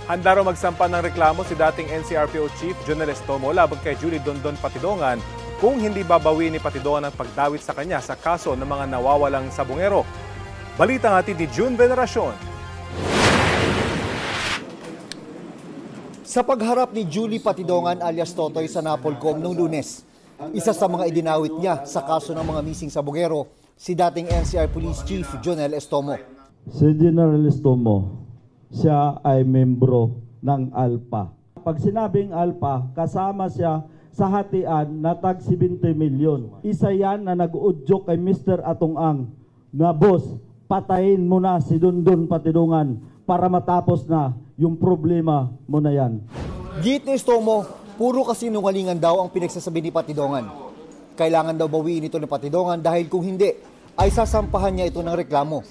Handa raw magsampa ng reklamo si dating NCRPO Chief Jonel Estomo laban kay Julie Dondon Patidongan kung hindi babawi ni Patidongan ang pagdawit sa kanya sa kaso ng mga nawawalang sabungero. Balita natin ni June Veneracion. Sa pagharap ni Julie Patidongan alias Totoy sa Napolcom noong Lunes, isa sa mga idinawit niya sa kaso ng mga missing sabungero, si dating NCR Police Chief Jonel Estomo. Si General Estomo, siya ay membro ng ALPA. Pag sinabing ALPA, kasama siya sa hatian na tag 70 milyon. Isa yan na nag-udyok kay Mr. Atong Ang na, boss, patayin mo na si Dondon Patidongan para matapos na yung problema mo na yan. Git ni Estomo, puro kasinungalingan daw ang pinagsasabi ni Patidongan. Kailangan daw bawiin ito ni Patidongan dahil kung hindi, ay sasampahan niya ito ng reklamo.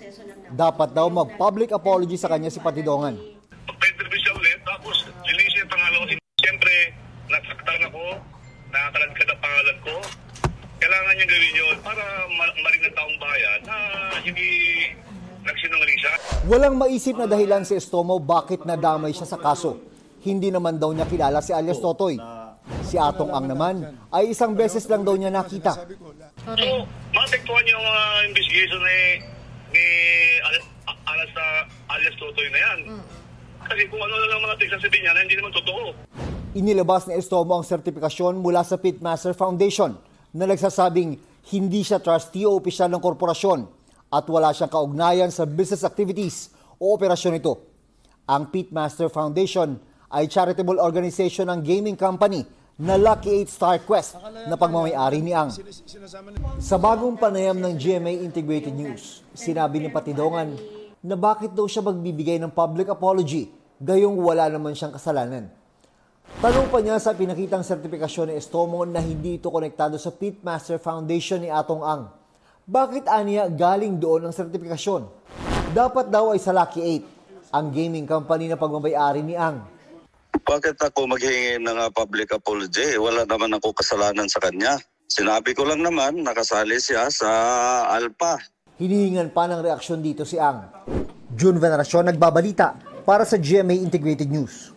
Dapat daw mag-public apology sa kanya si Patidongan. Pag-interview siya ulit, tapos linisin yung pangalan ko. Siyempre, nasaktan ako, nakakalagkad ang pangalan ko. Kailangan niya gawin yun para maring ng taong bayan na hindi nagsinungaling siya. Walang maisip na dahilan si Estomo bakit nadamay siya sa kaso. Hindi naman daw niya kilala si alias Totoy. Si Atong Ang naman ay isang beses lang daw niya nakita. So, maapektuhan yung investigation ni alias Totoy na yan. Kasi kung ano na lang mga tigsasabihin niya na hindi naman totoo. Inilabas ni Estomo ang sertifikasyon mula sa Pitmaster Foundation na nagsasabing hindi siya trustee o opisyal ng korporasyon at wala siyang kaugnayan sa business activities o operasyon ito. Ang Pitmaster Foundation ay charitable organization ng gaming company na Lucky 8 Star Quest na pagmamayari ni Ang. Sa bagong panayam ng GMA Integrated News, sinabi ni Patidongan na bakit daw siya magbibigay ng public apology gayong wala naman siyang kasalanan. Tanong pa niya sa pinakitang sertifikasyon ni Estomo na hindi ito konektado sa Pitmaster Foundation ni Atong Ang. Bakit aniya galing doon ang sertifikasyon? Dapat daw ay sa Lucky 8, ang gaming company na pagmamayari ni Ang. Bakit ako maghingi ng public apology? Wala naman ako kasalanan sa kanya. Sinabi ko lang naman, nakasali siya sa ALPA. Hinihingan pa ng reaksyon dito si Ang. June Veneracion, nagbabalita para sa GMA Integrated News.